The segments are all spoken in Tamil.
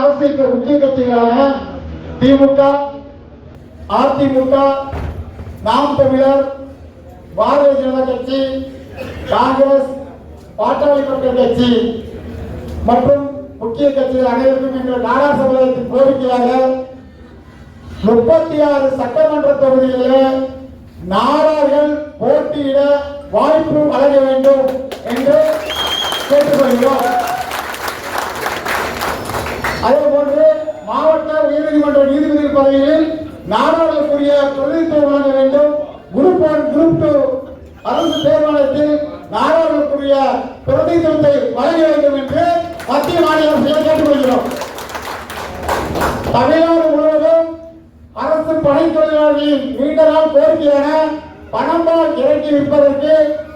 அரசியல் முக்கிய கட்சிகளான திமுக, அதிமுக, நாம் தமிழர், பாரதிய ஜனதா கட்சி, காங்கிரஸ், பாட்டாளி மக்கள் கட்சி மற்றும் முக்கிய கட்சிகள் அனைவருக்கும் எங்கள் நாடார் சமுதாயத்தின் கோரிக்கையாக 36 சட்டமன்ற தொகுதிகளில் நாடார்கள் போட்டியிட வாய்ப்பு வழங்க வேண்டும் என்று கேட்டுக்கொள்கிறோம். அதேபோன்று மாவட்ட உயர்நீதிமன்ற நீதிபதி பதவிகளில் நாடாளுக்குரிய பிரதிநிதித்துவம் வழங்க வேண்டும். குரூப் 1, குரூப் 2 அரசு தேர்வாணையத்தில் நாடாளுக்குரிய பிரதிநிதித்துவத்தை வழங்க வேண்டும் என்று மத்திய மாநில அரசுகளை கேட்டுக்கொள்கிறோம். தமிழ்நாடு முழுவதும் அரசு பணி தொழிலாளர்களின் நீண்ட நாள் கோரிக்கையான பணம்பால் இறக்கி விற்பதற்கு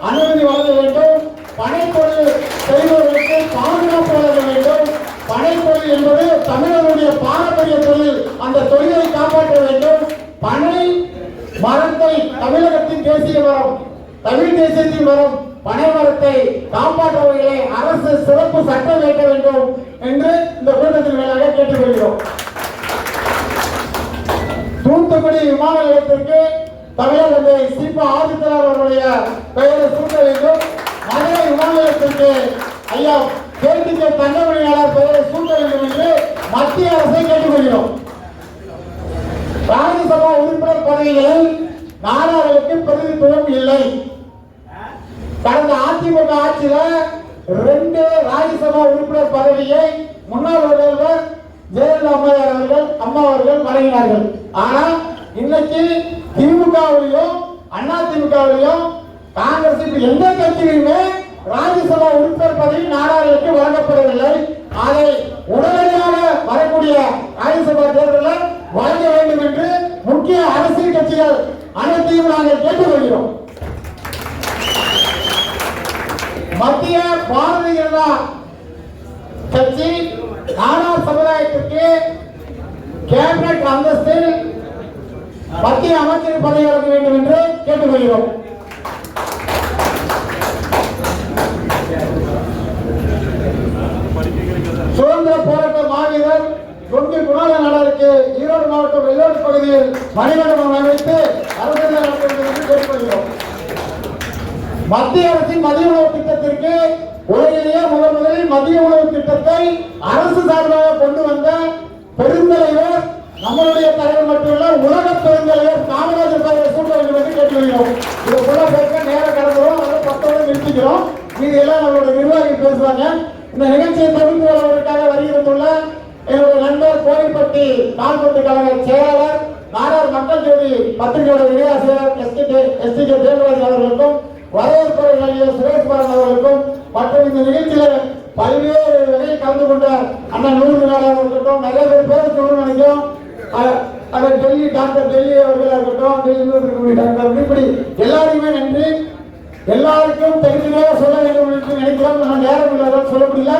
அனுமதி வழங்க வேண்டும். பனைத்தொழில் செய்பவர்களுக்கு பாதுகாப்பு வழங்க வேண்டும். பனைத்தொழில் என்பது தமிழர்களுடைய பாரம்பரிய தொழில். அந்த தொழிலை காப்பாற்ற வேண்டும். பனை மரத்தை தமிழகத்தின் தேசிய மரம், தமிழ் தேசியத்தின் மரம் பனை மரத்தை காப்பாற்றுவதை அரசு சிறப்பு சட்டம் இயற்ற வேண்டும் என்று இந்த கூட்டத்தின் மேலாக கேட்டுக்கொள்கிறோம். தூத்துக்குடி விமான நிலையத்திற்கு தமிழக சீபா ஆதித்தனார் அவருடைய பெயரை சூட்ட வேண்டும். மதுரை விமான நிலையத்திற்கு ஐயா கேட்டுக்கே தங்கமணியாளர் பெயரை சூட்ட வேண்டும் என்று மத்திய அரசை கேட்டுக்கொள்கிறோம். ராஜ்யசபா உறுப்பினர் பதவிகளில் நாடார்களுக்கு பிரதிநிதித்துவம் இல்லை. கடந்த அதிமுக ஆட்சியில் 2 ராஜ்யசபா உறுப்பினர் பதவியை முன்னாள் முதல்வர் ஜெயலலிதா அம்மா அவர்கள் வழங்கினார்கள். ஆனா இன்னைக்கு திமுகவிலையும் அதிமுகவிலையும் காங்கிரஸ் எந்த கட்சியிலுமே ராஜ்யசபா உறுப்பினர் பதவி நாடாளுக்கு வழங்கப்படவில்லை. அதை உடனடியாக வரக்கூடிய ராஜ்யசபா தேர்தலில் வழங்க வேண்டும் என்று முக்கிய அரசியல் கட்சிகள் அனைத்தையும் நாங்கள் கேட்டுக்கொள்கிறோம். மத்திய பாரதிய ஜனதா கட்சி நாடார் சமுதாயத்திற்கு கேபினட் அந்தஸ்தில் மத்திய அமைச்சர் பதவி வழங்க வேண்டும் என்று கேட்டுக்கொள்கிறோம். சுதந்திர போராட்ட மாவீரர் தொண்டு குணால நாடாருக்கு ஈரோடு மாவட்டம் வெள்ளோடு பகுதியில் மணிமண்டபம் அமைத்து அரசியல் நடத்த வேண்டும் என்று கேட்டுக்கொள்கிறோம். மத்திய அரசின் மதிய உணவு திட்டத்திற்கு உலகிலேயே முதலில் மதிய உணவு திட்டத்தை அரசு சார்பாக கொண்டு வந்த பெருந்தலைவர் நம்மளுடைய தலைவர் மட்டுமல்ல உலக பெருந்தலைவர் காமராஜர் பெயரை சூட்ட வேண்டும் என்று கேட்டுக்கொள்கிறோம். இதுக்குள்ள பேச நேரம் கடந்துடும், அதை 10 நிறுத்திக்கிறோம். இது எல்லாம் நம்மளுடைய நிர்வாகிகள் பேசுவாங்க. இந்த நிகழ்ச்சியை தொகுத்து வருவதற்காக வருகிறதுள்ள என்னுடைய நண்பர் கோயில்பட்டி கால்பட்டு கழக செயலாளர் நாடார் மக்கள் ஜோதி பத்திரிகையோட விளையாசிரியர் எஸ்டி தேவராஜ் அவர்களுக்கும் வரவேற்புரை நல்கிய சுரேஷ்பாரன் அவர்களுக்கும் மற்றும் இந்த நிகழ்ச்சியில பல்வேறு வகையில் கலந்து கொண்ட அண்ணன் நூறு நாளாக இருக்கட்டும், நிறைய பேர் சொல்லணும்னு நினைக்கிறோம். டெல்லி டாக்டர் டெல்லி அவர்களாக இருக்கட்டும், டெல்லி டாக்டர் இப்படி எல்லாருக்குமே நன்றி. எல்லாருக்கும் தெரிஞ்சதாக சொல்ல வேண்டும் என்று நினைக்கிறோம். நம்ம நேரம் இல்லாத சொல்ல முடியல.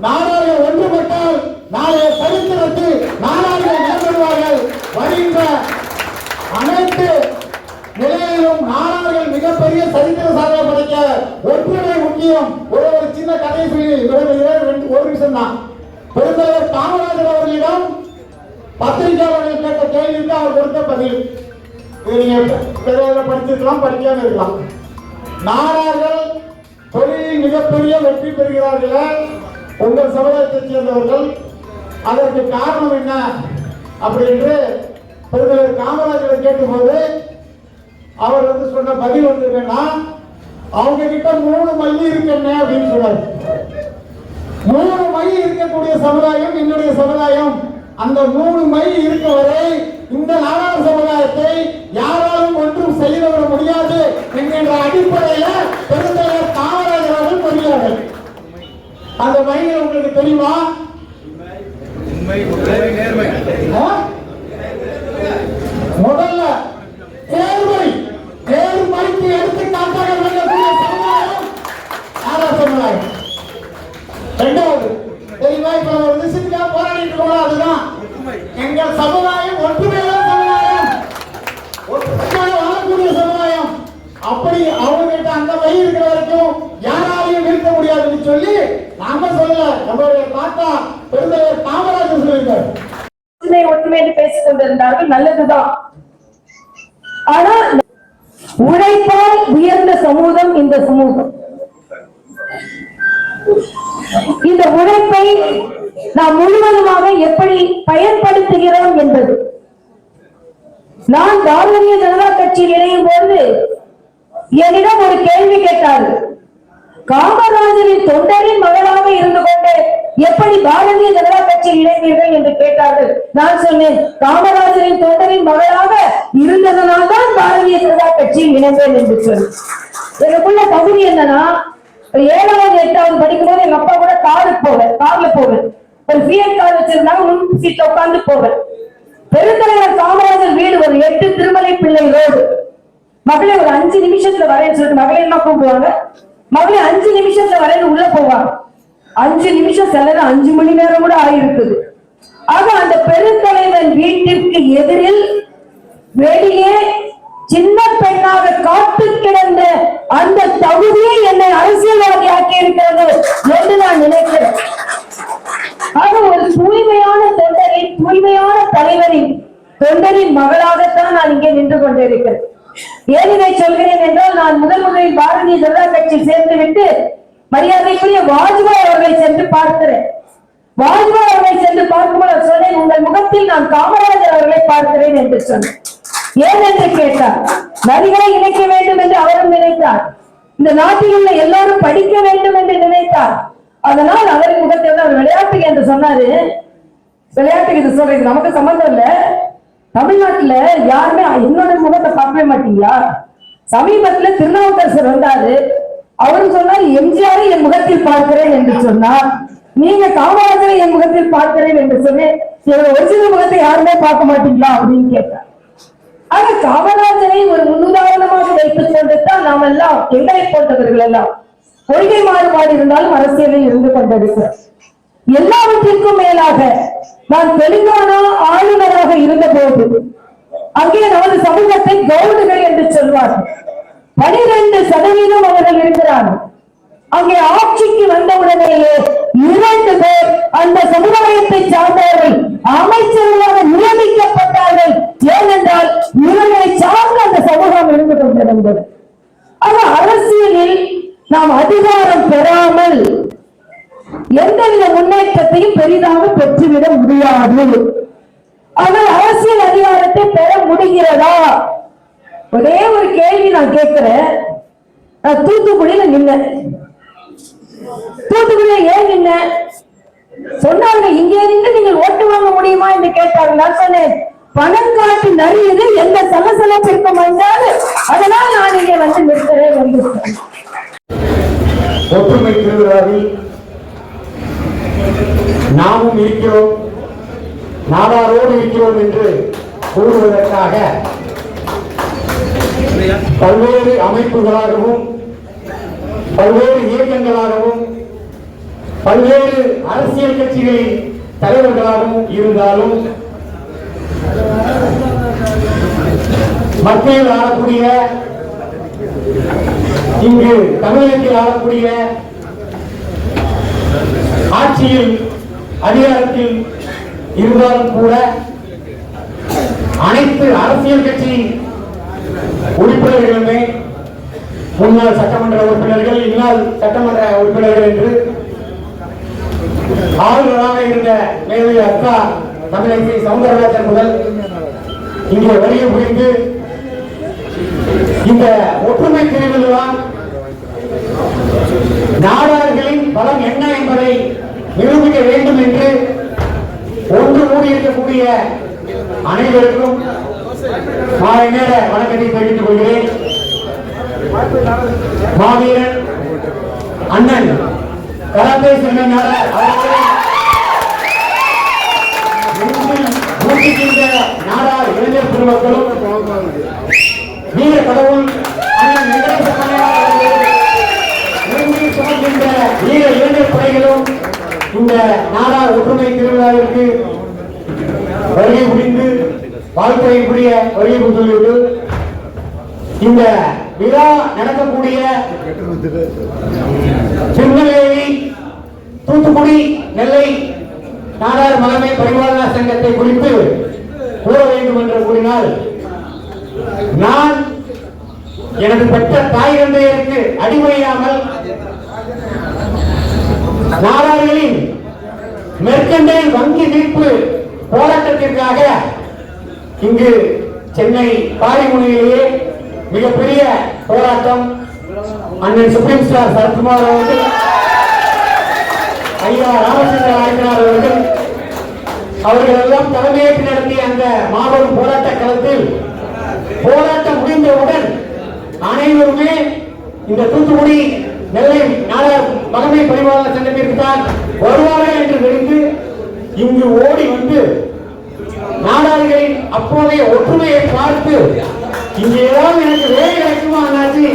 நாடார்கள் ஒன்றுபட்டால் நாளைய சரித்திரத்தில் நாடார்கள் மேம்படுவார்கள். வருகின்ற அனைத்து நிலையிலும் நாடார்கள் மிகப்பெரிய சரித்திர சாதனை படைக்க ஒற்றுமை முக்கியம். ஒரு சின்ன கதை சொல்லி ஒரு விஷயம் தான். பெருந்தலைவர் காமராஜர் அவர்களிடம் பத்திரிகையாளர்கள் கேட்ட கேள்விக்கு அவர் கொடுத்த பதில். நீங்க படிச்சிருக்கலாம், படிக்காம இருக்கலாம். நாடார்கள் தொழிலில் மிகப்பெரிய வெற்றி பெறுகிறார்கள் உங்கள் சமுதாயத்தைச் சேர்ந்தவர்கள். அதற்கு காரணம் என்ன அப்படி என்று பெருந்தலைவர் காமராஜரை கேட்டபோது அவர் சொன்ன பதில் என்னன்னா, அவங்க கிட்ட 3 மைல் இருக்கேன் அப்படின்னு சொன்னார். 3 மைல் இருக்கக்கூடிய சமுதாயம் என்னுடைய சமுதாயம். அந்த 3 மைல் இருக்க வரை இந்த நாடார் சமுதாயத்தை யாராலும் ஒன்றும் செய்து விட முடியாது என்கின்ற அடிப்படையில் பெருந்தலைவர் காமராஜர் அவர்கள் கூறுகிறார்கள். அந்த மைல் உங்களுக்கு தெரியுமா? முதல்ல தேர்மைக்கு எடுத்துக்காட்டாக விளங்கக்கூடிய சமுதாயம் நாடார் சமுதாயம். 2வது தெரியுமா? இப்ப ஒரு விஷயத்துக்காக போராடிட்டு இருக்கோம். அதுதான் எங்கள் சமுதாயம் ஒற்றுமையான சமுதாயம், ஒற்றுமையாக வாழக்கூடிய சமுதாயம். அப்படி அவங்ககிட்ட அந்த வழி இருக்கிற வரைக்கும் யாராலையும் நிறுத்த முடியாதுன்னு சொல்லி நாம சொல்லல. நம்மளுடைய தாத்தா பெருந்தலைவர் காமராஜர் சொல்லியிருக்காரு. ஒற்றுமை என்று பேசிக் கொண்டிருந்தார்கள், நல்லதுதான். ஆனால் உழைப்பால் உயர்ந்த சமூகம் இந்த சமூகம். இந்த உழைப்பை நாம் முழுவதுமாக எப்படி பயன்படுத்துகிறோம் என்பது. நான் பாரதிய ஜனதா கட்சியில் இணையும் போது என்னிடம் ஒரு கேள்வி கேட்டார்கள். காமராஜரின் தொண்டரின் மகளாக இருந்து கொண்டு எப்படி பாரதிய ஜனதா கட்சியில் இணைந்தீர்கள் என்று கேட்டார்கள். நான் சொன்னேன், காமராஜரின் தொண்டரின் மகளாக இருந்ததனால் தான் பாரதிய ஜனதா கட்சியில் இணைந்தேன் என்று சொல்லி. எனக்குள்ள பகுதி என்னன்னா, 7வது 8வது படிக்கும்போது எங்க அப்பா கூட கார்ல போவேன். ஒரு ஃபியட் கார் வச்சிருந்தாங்க, முன் சீட்ல உட்கார்ந்து போவேன். பெருந்தலைவர் காமராஜர் வீடு ஒரு 8 திருமலை பிள்ளை ரோடு. மகளே ஒரு 5 நிமிஷத்துல வரேன்னு சொல்லிட்டு மகளே என்ன கூப்பிடுவாங்க, மகளே 5 நிமிஷத்துல வரேன்னு உள்ள போவாங்க. 5 நிமிஷம் செலவு 5 மணி நேரம் கூட ஆயிருக்குது. ஆக அந்த பெருந்தலைவன் வீட்டிற்கு எதிரில் வெளியே சின்ன பெண்ணாக காத்து கிடந்த அந்த தகுதியை என்னை அரசியல்வாதி ஆக்கி இருக்கிறது என்று நான் நினைக்கிறேன். ஆக ஒரு தூய்மையான தொண்டரின், தூய்மையான தலைவரின் தொண்டரின் மகளாகத்தான் நான் இங்கே நின்று கொண்டிருக்கிறேன். ஏன் இதை சொல்கிறேன் என்றால், நான் முதலில் பாரதிய ஜனதா கட்சி சேர்ந்து விட்டு மரியாதைக்குரிய வாஜ்பாய் அவர்களை சென்று பார்க்கிறேன். வாஜ்பாய் அவர்களை சென்று பார்க்கும்போது சொன்னேன், உங்கள் முகத்தில் நான் காமராஜர் அவர்களை பார்க்கிறேன் என்று சொன்னேன். ஏன் என்று கேட்டார். நதிகளை இணைக்க வேண்டும் என்று அவரும் நினைத்தார். இந்த நாட்டில் உள்ள எல்லாரும் படிக்க வேண்டும் என்று நினைத்தார். அதனால் அவரின் முகத்தில் அவர் விளையாட்டுக்கு என்று சொன்னாரு. விளையாட்டுக்கு இது சொல்றது நமக்கு சம்பந்தம் இல்ல. தமிழ்நாட்டுல யாருமே என்னோட முகத்தை பார்க்கவே மாட்டீங்களா? சமீபத்துல திருநாவுக்கரசர் வந்தாரு. அவரும் சொன்னார், எம்ஜிஆரை என் முகத்தில் பார்க்கிறேன் என்று சொன்னார். நீங்க காமராஜரை என் முகத்தில் பார்க்கிறேன் என்று சொன்னேன். ஒரிஜினல் முகத்தை யாருமே பார்க்க மாட்டீங்களா அப்படின்னு கேட்டார். ஆக காமராஜரை ஒரு முன்னுதாரணமாக வைத்துக் கொண்டுதான் நாம் எல்லாம், எங்களை போன்றவர்கள் எல்லாம் கொள்கை மாறுபாடு இருந்தாலும் அரசியலில் இருந்து கொண்டிருக்கிறோம். எல்லாவற்றிற்கும் மேலாக நான் தெலுங்கானா ஆளுநராக இருந்த போது அங்கே நமது சமூகத்தை கவுண்டுகள் என்று சொல்வார்கள். 12% அவர்கள் இருக்கிறார்கள். அங்கே ஆட்சிக்கு வந்தவுடனேயே 2 பேர் அந்த சமுதாயத்தை சார்ந்தவர்கள் அமைச்சர்களாக நியமிக்கப்பட்டார்கள். ஏனென்றால் இவர்களை சார்ந்த அந்த சமூகம் இருந்து கொண்டிருந்தது. ஆக அரசியலில் நாம் அதிகாரம் பெறாமல் எந்தவித முன்னேற்றத்தையும் பெரிதாக பெற்றுவிட முடியாது. ஆனால் அரசியல் அதிகாரத்தை பெற முடிகிறதா? ஒரே ஒரு கேள்வி நான் கேட்கிறேன். நான் தூத்துக்குடியில நின்னேன். தூத்துக்குடியில ஏன் நின்ன சொன்னாங்க, இங்கே இருந்து நீங்கள் ஓட்டு வாங்க முடியுமா என்று கேட்டார்கள். நான் சொன்னேன், பணம் காட்டி நறியது எந்த சலசலப்பிற்கும் வந்தால் அதனால் நான் இங்கே வந்து நிற்கிறேன் என்று. ஒற்றுமை திருவிழாவில் நாமும் இருக்கிறோம், நாடாரோடு இருக்கிறோம் என்று கூறுவதற்காக பல்வேறு அமைப்புகளாகவும் பல்வேறு இயக்கங்களாகவும் பல்வேறு அரசியல் கட்சிகளின் தலைவர்களாகவும் இருந்தாலும் மத்தியில் ஆளக்கூடிய, இங்கு தமிழகத்தில் ஆளக்கூடிய, ஆட்சியில் அதிகாரத்தில் இருந்தாலும் கூட அனைத்து அரசியல் கட்சி உறுப்பினர்களுமே முன்னாள் சட்டமன்ற உறுப்பினர்கள், இந்நாள் சட்டமன்ற உறுப்பினர்கள் என்று ஆளுநராக இருந்த மேலவை அக்கா தமிழிசை சவுந்தரராஜன் முதல் இங்கே வருகை புரிந்து இந்த ஒற்றுமை திருவிழா நாடார்களின் பலம் என்ன என்பதை நிரூபிக்க வேண்டும் என்று ஒன்று கூடியிருக்கக்கூடிய அனைவருக்கும் மாலை நேர வணக்கத்தை தெரிவித்துக் கொள்கிறேன். மாவீரன் அண்ணன் கராத்தே சென்னையார நாடார் இளைஞர் பெருமக்களும் வீர கடவுள் அண்ணன் வீர இளைஞர் படைகளும் இந்த நாடார் ஒற்றுமை திருவிழாவிற்கு வருகை புரிந்து வாழ்க்கையை புரிய வருகை புரிந்துள்ளது. இந்த விழா நடக்கக்கூடிய திருநெல்வேலி, தூத்துக்குடி, நெல்லை நாடார் மகமை பரிபாலனா சங்கத்தை குறித்து கூற வேண்டும் என்று கூறினால், நான் எனது பெற்ற தாய் தந்தையருக்கு அடிமையாமல் நாடார்களின் மெர்கண்டைல் வங்கி மீட்பு போராட்டத்திற்காக இங்கு சென்னை பாரிமுனையிலேயே மிகப்பெரிய போராட்டம் அண்ணன் சுப்ரீம் ஸ்டார் சரத்குமார் அவர்கள், ஐயா ராமச்சந்திர நாயக்கனார் அவர்கள் எல்லாம் தலைமையேற்று நடத்திய அந்த மாபெரும் போராட்ட களத்தில் போராட்டம் முடிந்தவுடன் அனைவருமே இந்த தூத்துக்குடி நெல்லை நாடார் மகமை பரிபாலன சங்கத்திற்கு தான் வருவார்கள் என்று தெரிந்து இங்கு ஓடி வந்து நாடார்களின் அப்போதைய ஒற்றுமையை பார்த்து இங்கு ஏதாவது எனக்கு வேலை கிடைக்குமா அண்ணாச்சி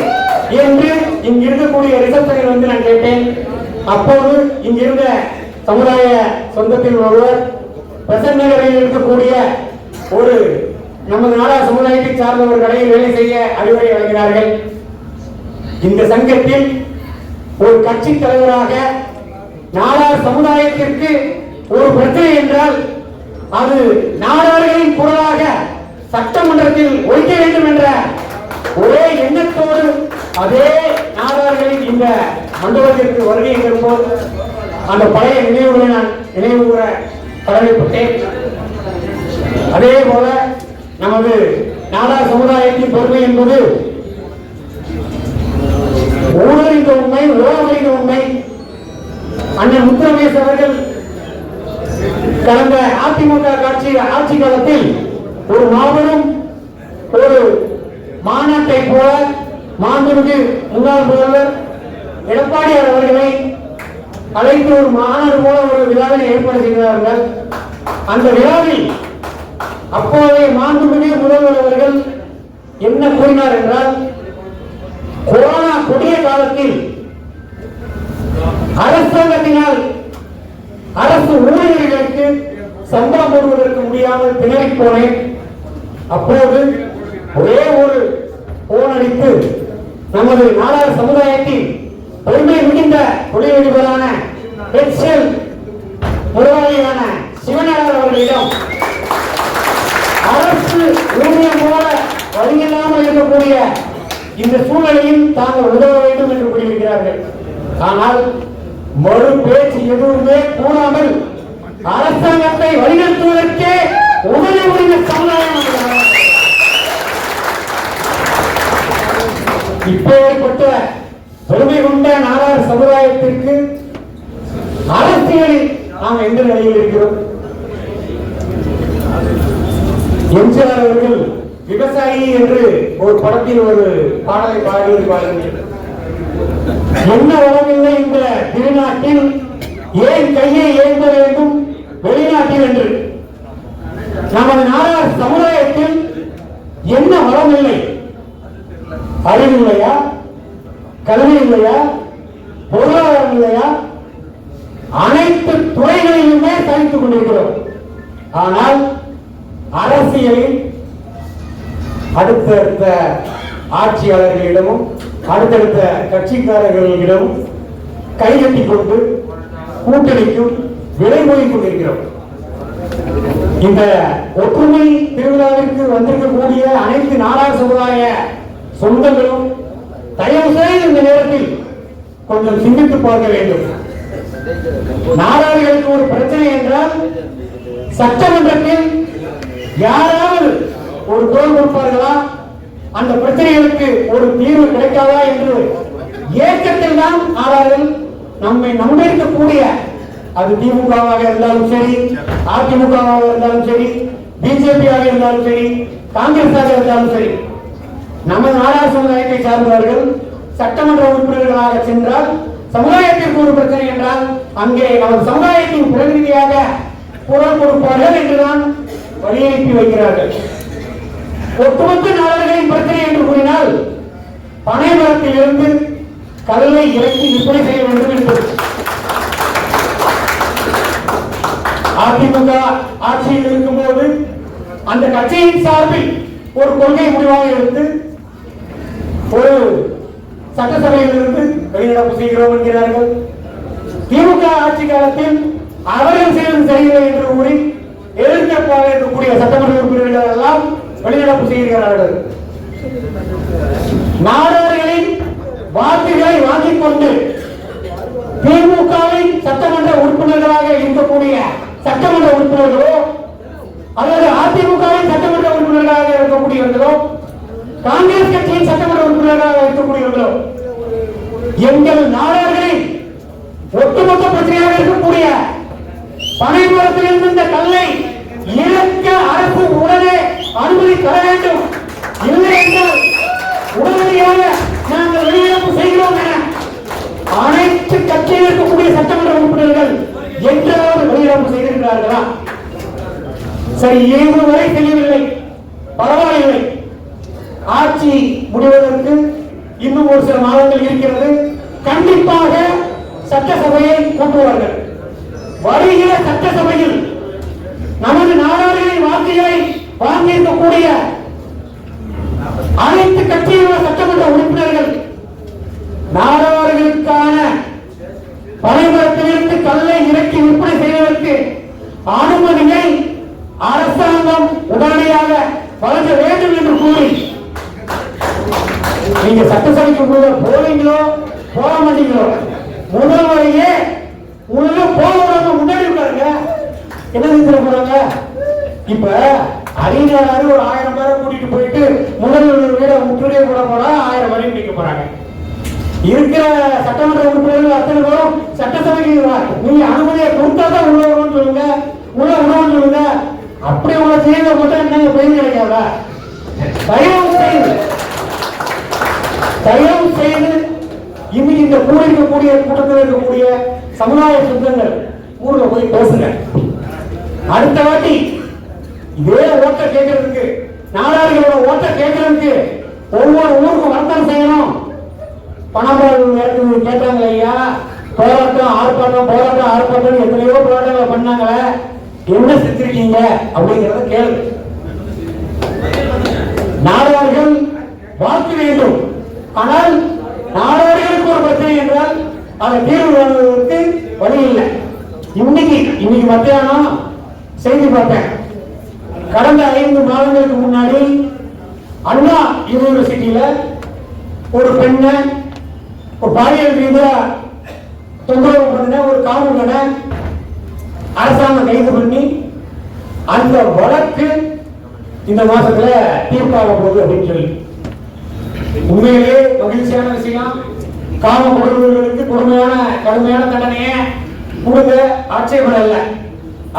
என்று இங்கு இருக்கக்கூடிய ரிசப்ஷனில் வந்து நான் கேட்டேன். அப்போது இங்கிருந்த சமுதாய சொந்தத்தில் ஒருவர் பிரசன்ட் நகரில் இருக்கக்கூடிய ஒரு நமது நாடார் சமுதாயத்தை சார்ந்த ஒரு கடையில் வேலை செய்ய அறிவுரை வழங்கினார்கள். இந்த சங்கத்தில் ஒரு கட்சி தலைவராக நாடார் சமுதாயத்திற்கு ஒரு பிரச்சனை என்றால் அது நாடார்களின் குரலாக சட்டமன்றத்தில் ஒழிக்க வேண்டும் என்ற ஒரே எண்ணத்தோடு அதே நாடார்களின் இந்த மண்டபத்திற்கு வருகை தரும்போது அந்த பழைய நினைவுகளை நான் நினைவுகூர கடமைப்பட்டேன். அதே போல நமது நாடார் சமுதாயத்தின் பெருமை என்பது ஊரறிந்த உண்மை, உலகறிந்த உண்மை. அண்ணன் முத்துரமேஷ் அவர்கள் கடந்த அதிமுக ஆட்சி காலத்தில் ஒரு மாபெரும் ஒரு மாநாட்டை போல மாண்புமிகு முன்னாள் முதல்வர் எடப்பாடியார் அவர்களை அழைத்து ஒரு மாநாடு போல ஒரு விழாவை ஏற்பாடு செய்கிறார்கள். அந்த விழாவில் அப்போதைய மாண்புமிகு முதல்வர் அவர்கள் என்ன கூறினார் என்றால், கொரோனா கொடிய காலத்தில் அரசாங்கத்தினால் அரசு ஊழியர்களுக்கு சம்பளம் போடுவதற்கு முடியாமல் திணறி போனேன். அப்போது ஒரே ஒரு போன் அடித்து நமது நாடார் சமுதாயத்தில் பெருமை மிகுந்த தொழிலதிபரான HL முதலாளியான சிவநாதர் அவர்களிடம் அரசு ஊழியம் போல வழியில்லாமல் இருக்கக்கூடிய இந்த சூழ்நிலையில் தாங்கள் உதவ வேண்டும் என்று கூறியிருக்கிறார்கள். ஆனால் மறு பேச்சு எதுவுமே கூறாமல் அரசாங்கத்தை வழிநடத்துவதற்கே உதவி புரிந்த சமுதாயம் இப்பேற்பட்ட பெருமை கொண்ட நாடார் சமுதாயத்திற்கு அரசியலில் நாம் எந்த நிலையில் இருக்கிறோம்? எம்ஜிஆர் அவர்கள் விவசாயி என்று ஒரு படத்தில் ஒரு பாடலை பாடியிருப்பார்கள். என்ன வளமில்லை இந்த திருநாட்டில், ஏன் கையை ஏந்த வேண்டும் வெளிநாட்டில் என்று. நமது நாடார் சமுதாயத்தில் என்ன வளம் இல்லை? அறிவு இல்லையா? கல்வி இல்லையா? பொருளாதாரம் இல்லையா? அனைத்து துறைகளிலுமே தனித்துக் கொண்டிருக்கிறோம். ஆனால் அரசியலில் அடுத்தடுத்த ஆட்சியாளர்களிடமும் அடுத்தடுத்த கட்சிக்காரர்களிடமும் கைகட்டிக் கொண்டு கூட்டணிக்கும் விலை போய் கொண்டிருக்கிறோம். இந்த ஒற்றுமை திருவிழாவிற்கு வந்திருக்கக்கூடிய அனைத்து நாடார் சமுதாய சொந்தங்களும் தயவு செய்து இந்த நேரத்தில் கொஞ்சம் சிந்தித்து பார்க்க வேண்டும். நாடார்களுக்கு ஒரு பிரச்சனை என்றால் சட்டமன்றத்தில் யாராவது ஒரு குரல் கொடுப்பார்களா? அந்த பிரச்சனைகளுக்கு ஒரு தீர்வு கிடைக்காதா என்று ஏக்கத்தில் தான் நாடார்கள் நம்மை நம்பியிருக்கக்கூடிய, அது திமுகவாக இருந்தாலும் சரி, அதிமுகவாக இருந்தாலும் சரி, பிஜேபியாக இருந்தாலும் சரி, காங்கிரஸாக இருந்தாலும் சரி, நமது நாடார் சமுதாயத்தை சார்ந்தவர்கள் சட்டமன்ற உறுப்பினர்களாக சென்றால் சமுதாயத்திற்கு ஒரு பிரச்சனை என்றால் அங்கே நமது சமுதாயத்தின் பிரதிநிதியாக குரல் கொடுப்பார்கள் என்றுதான் வலியுறுத்தி வைக்கிறார்கள். ஒட்டுமொத்த நாடுகளின் பிரச்சனை என்று கூறினால் பனை மரத்தில் இருந்து கல்லை இறக்கி விற்பனை செய்ய வேண்டும் என்பது. அதிமுக ஆட்சியில் இருக்கும்போது அந்த கட்சியின் சார்பில் ஒரு கொள்கை முடிவாக எடுத்து ஒரு சட்டசபையில் இருந்து வெளிநடப்பு செய்கிறோம் என்கிறார்கள். திமுக ஆட்சி காலத்தில் அவர்கள் செய்வது சரியில்லை என்று கூறி எதிர்க்கப்பாக இருக்கக்கூடிய சட்டமன்ற உறுப்பினர்கள் எல்லாம் வெளிநடப்பு செய்கிறார்கள். நாடார்களின் வாக்குகளை வாங்கிக் கொண்டு திமுகவின் சட்டமன்ற உறுப்பினர்களாக இருக்கக்கூடிய சட்டமன்ற உறுப்பினர்களோ அல்லது அதிமுகவின் சட்டமன்ற உறுப்பினர்களாக இருக்கக்கூடியவர்களோ காங்கிரஸ் கட்சியின் சட்டமன்ற உறுப்பினர்களாக இருக்கக்கூடியவர்களோ எங்கள் நாடார்களின் ஒட்டுமொத்த பிரச்சனையாக இருக்கக்கூடிய பனைமரத்திலிருந்து இந்த கல்லை இறக்க அரசு உடனே அனுமதி தர வேண்டும். இல்லை என்றால் உடனடியாக நாங்கள் வெளிநடப்பு செய்கிறோம் என அனைத்து கட்சியில் இருக்கக்கூடிய சட்டமன்ற உறுப்பினர்கள் என்றாவது வெளிநடப்பு செய்திருக்கிறார்களா? சரி, இதுவரை தெரியவில்லை, பரவாயில்லை. ஆட்சி முடிவதற்கு இன்னும் ஒரு சில மாதங்கள் இருக்கிறது. கண்டிப்பாக சட்டசபையை கூட்டுவார்கள். வருகிற சட்டசபையில் நமது நாடாளுமன்ற வாக்குகளை வாங்கியிருக்கக்கூடிய அனைத்து கட்சியுள்ள சட்டமன்ற உறுப்பினர்கள் நாடாளுமன்றங்களுக்கான பனைமரத்திலிருந்து கல்லை இறக்கி விற்பனை செய்வதற்கு அனுமதியை அரசாங்கம் உடனடியாக வழங்க வேண்டும் என்று கூறி நீங்க சட்டசபைக்கு போவீங்களோ போக மாட்டீங்களோ முதல்வரையே உள்ள போக முன்னாடி இருக்காங்க. என்ன செஞ்சிட போறாங்க? இப்ப அறிஞர் ஒரு 1000 பேரை கூட்டிட்டு போயிட்டு முதல்வர் வீட முற்றுகை போட போறா 1000 வரையும் நிக்க போறாங்க. இருக்கிற சட்டமன்ற உறுப்பினர்கள் அத்தனை பேரும் சட்டசபைக்கு நீங்க அனுமதியை கொடுத்தாதான் உள்ள வரும்னு சொல்லுங்க, உள்ள உணவுன்னு சொல்லுங்க. அப்படி உள்ள செய்ய போட்டா என்னங்க பயன் கிடைக்காதா? தயவு செய்து இன்னைக்கு இந்த கூட இருக்கக்கூடிய கூட்டத்தில் இருக்கக்கூடிய சமுதாய சொந்தங்கள் ஊர்ல போய் பேசுங்க. அடுத்த வாட்டி இதே ஓட்ட கேட்கறதுக்கு நாடாளுமன்ற ஓட்ட கேட்கறதுக்கு ஒவ்வொரு ஊருக்கும் வர்த்தகம் செய்யணும். பணம் கேட்டாங்க ஐயா, போராட்டம் ஆர்ப்பாட்டம் எத்தனையோ போராட்டங்களை பண்ணாங்களே, என்ன செஞ்சிருக்கீங்க அப்படிங்கறத கேளு. நாடார்கள் வாக்கு வேண்டும். ஆனால் நாடார்களுக்கு ஒரு பிரச்சனை என்றால் அதை தீர்வு காணுவதற்கு வழி இல்லை. இன்னைக்கு மத்தியானம் செய்தி பார்த்தேன். கடந்த 5 மாதங்களுக்கு முன்னாடி அண்ணா யூனிவர்சிட்டியில ஒரு பெண்ணை ஒரு பாலியல் ரீதியா தொந்தரவு பண்ண ஒரு காவலனை அரசாங்கம் கைது பண்ணி அந்த வழக்கு இந்த மாசத்துல தீர்ப்பாக போகுது அப்படின்னு சொல்லி உண்மையிலே மகிழ்ச்சியான விஷயம். காம கொடுமைகளுக்கு கடுமையான தண்டனையை கொடுக்க ஆட்சேபம் இல்லை.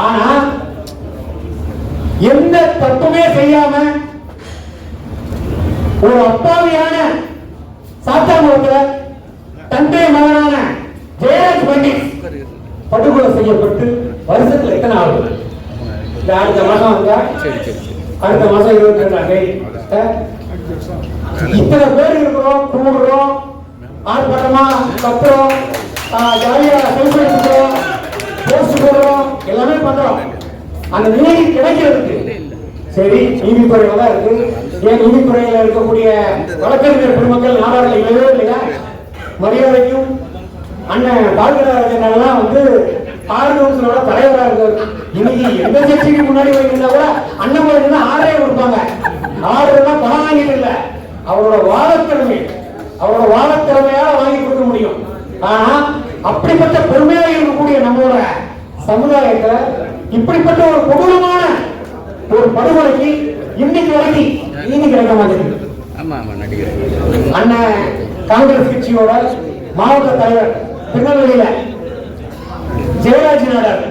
ஆனா எந்த தப்புமே செய்யாம ஒரு அப்பாவியான சாத்தாங்குளத்துல தந்தை மகனான ஜெயராஜ் பண்டிட் படுகொலை செய்யப்பட்டு வருஷத்துல எத்தனை ஆகுது? அடுத்த மாசம் வந்தா அடுத்த மாசம் 22 இத்தனை பேர் இருக்கிறோம், கூடுறோம், ஆர்ப்பாட்டமா கத்துறோம், ஜாலியா செல்ஃபி எடுத்துக்கிறோம், போஸ்ட் போடுறோம், எல்லாமே பண்றோம். அந்த நீதி கிடைக்கிறதுக்கு சரி நீதித்துறையில தான் இருக்கு. ஏன் நீதித்துறையில இருக்கக்கூடிய வழக்கறிஞர் பெருமக்கள் நாடாளுமன்ற இல்லவே இல்லையா? மரியாதைக்கும் அண்ணன் பால்கராஜன் வந்து ஆர்கவுன்சிலோட தலைவராக இருக்காரு. இன்னைக்கு எந்த கட்சிக்கு முன்னாடி வைக்கிறதா கூட அண்ணன் போயிருந்தா ஆறே கொடுப்பாங்க. ஆறுலாம் பணம் வாங்கிட்டு இல்ல, அவரோட வாதத்திறமையால வாங்கி கொடுக்க முடியும். ஆனா அப்படிப்பட்ட பெருமையாக இருக்கக்கூடிய நம்மளோட சமுதாயத்தை இப்படிப்பட்ட ஒரு கொடூரமான ஒரு படுகொலைக்கு இன்னைக்கு வரைக்கும் நீதி கிடைக்க மாட்டேங்குது. அண்ணன் காங்கிரஸ் கட்சியோட மாவட்ட தலைவர் திருநெல்வேலியில ஜெயராஜ் நாடார்,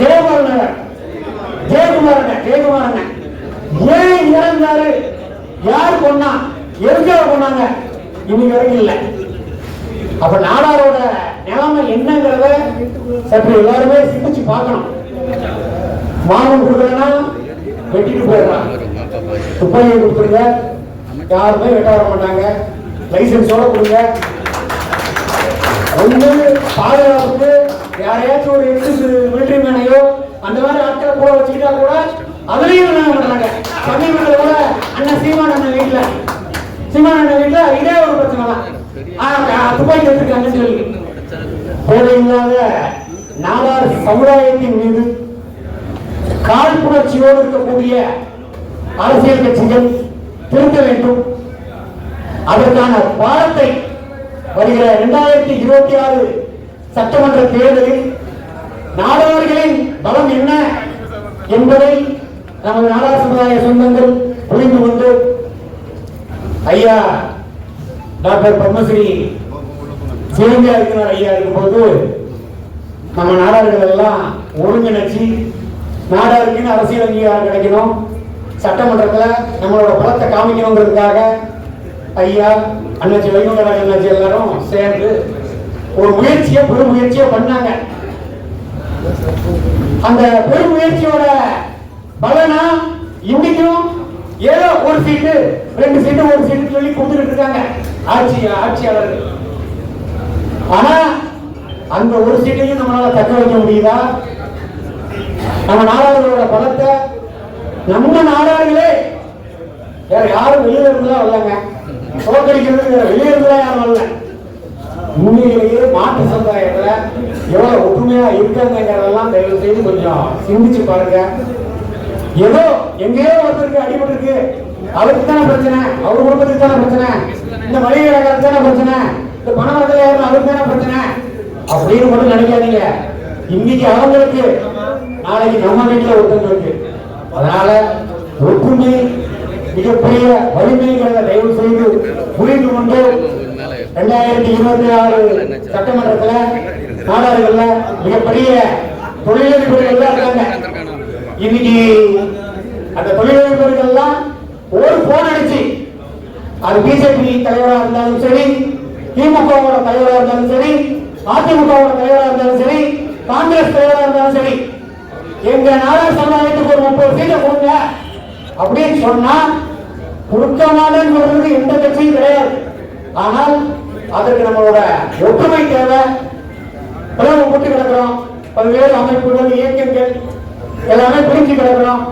ஜெயக்குமார் அண்ணன் ஏன் இறந்தாரு, யார் கொண்டா, எதுக்காக கொண்டாங்க, இன்னைக்கு வரைக்கும் இல்லை. அப்ப நாடாரோட நிலைமை என்னங்கிறத சற்று எல்லாருமே சிந்திச்சு பார்க்கணும். மாமன் கொடுக்கலன்னா வெட்டிட்டு போயிடலாம், துப்பாக்கி கொடுத்துருங்க, யாருமே வெட்ட வர மாட்டாங்க, லைசன்ஸோட கொடுங்க. ஒண்ணு பாதுகாப்புக்கு யாரையாச்சும் ஒரு மிலிட்டரி மேனையோ அந்த மாதிரி ஆட்களை கூட வச்சுக்கிட்டா கூட அதுலயும் என்ன பண்றாங்க. சமீபத்துல கூட அண்ணன் சீமான் அண்ணன் வீட்டுல இதே ஒரு பிரச்சனை தான், துப்பாக்கி வச்சிருக்காங்கன்னு சொல்லி தேவையில்லாத நாடார் சமுதாயத்தின் மீது காழ்ப்புணர்ச்சியோடு இருக்கக்கூடிய அரசியல் கட்சிகள் திருத்த வேண்டும். அதற்கான பாடத்தை வருகிற 2026 சட்டமன்ற தேர்தலில் நாடார்களின் பலம் என்ன என்பதை நமது நாடார் சமுதாய சொந்தங்கள் புரிந்து கொண்டு ஐயா டாக்டர் பத்மஸ்ரீ சிவஞானியார் ஐயா இருக்கும்போது நம்ம நாடார்கள் எல்லாம் ஒருங்கிணைச்சு நாடாருக்குன்னு அரசியல் அங்கீகாரம் கிடைக்கணும், சட்டமன்றத்தில் நம்மளோட பலத்தை காமிக்கணுங்கிறதுக்காக ஐயா அண்ணாச்சி வைகுண்டராஜ் அண்ணாச்சி எல்லாரும் சேர்ந்து ஒரு பெரும் முயற்சியை பண்ணாங்க. அந்த பெரும் முயற்சியோட பலனா இன்னைக்கும் ஏதோ ஒரு சீட்டு 2 சீட்டு 1 சீட்டு சொல்லி கொடுத்துட்டு இருக்காங்க ஆட்சியாளர்கள். ஆனா அந்த ஒரு சீட்டையும் நம்மளால தக்க வைக்க முடியுதா? நம்ம நாடார்களோட பலத்தை நம்ம நாடார்களே வேற யாரும் வெளியில இருந்துதான் வரலங்க, தோற்கடிக்கிறது வேற வெளியில இருந்துதான் யாரும் வரல. உண்மையிலேயே மாற்று சமுதாயத்துல எவ்வளவு ஒற்றுமையா இருக்காங்கிறதெல்லாம் தயவு செய்து கொஞ்சம் சிந்திச்சு பாருங்க. ஏதோ எங்கேயோ ஒருத்தருக்கு அடிபட்டு இருக்கு, அவருக்கு தானே பிரச்சனை, அவர் குடும்பத்துக்கு தானே பிரச்சனை, இந்த மளிகை கடைக்காரருக்கு தானே பிரச்சனை, இந்த பணம் வரல அவருக்கு தானே பிரச்சனை அப்படின்னு மட்டும் நினைக்காதீங்க. இன்னைக்கு அவங்களுக்கு நாளைக்கு நம்ம வீட்டுல ஒருத்தங்க இருக்கு. அதனால ஒற்றுமை மிகப்பெரிய வலிமைகளை தயவு செய்து புரிந்து கொண்டு 2026 சட்டமன்றத்துல நாடார்கள்ல மிகப்பெரிய தொழிலதிபர்கள் இருக்காங்க. இன்னைக்கு அந்த தொழிலதிபர்கள் எல்லாம் ஒரு போன் அடிச்சு அது பிஜேபி தலைவராக இருந்தாலும் சரி, திமுகவோட தலைவராக இருந்தாலும் சரி, அதிமுகவோட தலைவராக இருந்தாலும் சரி, காங்கிரஸ் தலைவராக இருந்தாலும் சரி, எங்க நாடார் சமுதாயத்துக்கு ஒரு 30 சீட்டை கொடுங்க அப்படின்னு சொன்னா கொடுக்க மாட்டேன்னு சொல்றது எந்த கட்சியும் கிடையாது. ஆனால் அதற்கு நம்மளோட ஒற்றுமை தேவை. பிளவுபட்டு கிடக்கிறோம், பல்வேறு அமைப்புகள் இயக்கங்கள் எல்லாமே பிரிஞ்சு கிடக்கிறோம்.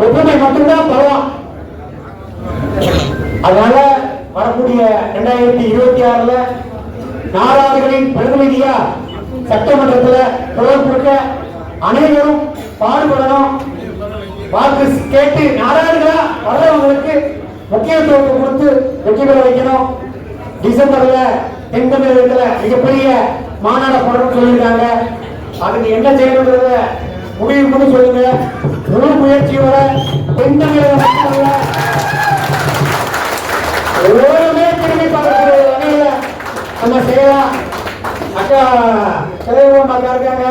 ஒற்றுமை மட்டும்தான் பலம். அதனால வரக்கூடிய 2026 நாடார்களின் பிரதிநிதியா சட்டமன்றத்தில் குரல் கொடுக்க அனைவரும் பாடுபடணும். வாக்கு கேட்டு நாடார்களா வர்றவங்களுக்கு முக்கியத்துவத்தை கொடுத்து வெற்றி பெற வைக்கணும். டிசம்பர்ல தென்தமிழகத்துல மிகப்பெரிய மாநாடு போடணும்னு சொல்லியிருக்காங்க. அதுக்கு என்ன செய்யணுங்கிறத முடிவு பண்ணி சொல்லுங்க. முழு முயற்சியோட தென்தமிழகம் மட்டுமல்ல ஒவ்வொருமே திரும்பி பார்க்கக்கூடிய வகையில நம்ம செய்யலாம். அக்கா தலைவர் அக்கா இருக்காங்க,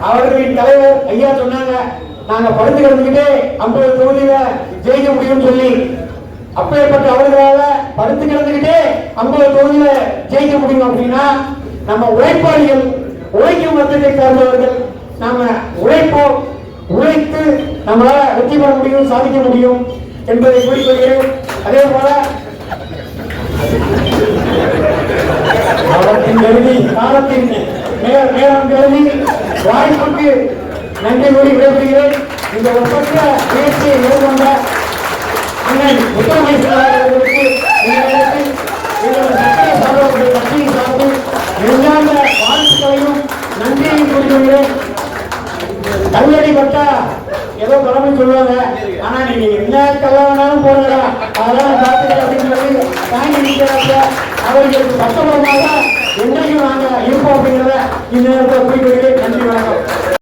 அவர்களின் தலைவர் ஐயா சொன்னாங்க நாங்க படுத்து கிடந்துக்கிட்டே 50 தொகுதியில ஜெயிக்க முடியும்னு சொல்லி. அப்பேற்பட்ட அவர்களால படுத்து கிடந்துக்கிட்டே 50 தொகுதியில ஜெயிக்க முடியும் அப்படின்னா நம்ம உழைப்பாளிகள், உழைக்கும் வர்க்கத்தை சார்ந்தவர்கள் நாம உழைப்போம், உழைத்து நம்மளால வெற்றி பெற முடியும், சாதிக்க முடியும் என்பதை கூறிக்கொள்கிறேன். அதே போல காலத்தின் கருதி நேரம் கருதி வாய்ப்புக்கு நன்றி கூறி விடைபெறுகிறேன். இந்த ஒப்பற்ற முயற்சியை மேற்கொண்ட அண்ணன் முத்தரமைச்சர்களுக்கு கட்சியை சார்ந்து நெஞ்சார்ந்த வாழ்த்துக்களையும் நன்றியையும் கூறிக்கொள்கிறேன். கல்லடி பட்டா ஏதோ பழமை சொல்லுவாங்க, ஆனா நீங்க என்ன கல்ல வேணாலும் போடுறா அதெல்லாம் பார்த்துக்க அப்படின்னு சொல்லி தாங்கி நிற்கிறாங்க. அவர்களுக்கு பத்தமாக என்றைக்கும் நாங்க இருப்போம் அப்படிங்கிறத இந்த நேரத்தில் கூறிக்கொள்கிறேன். நன்றி, வணக்கம்.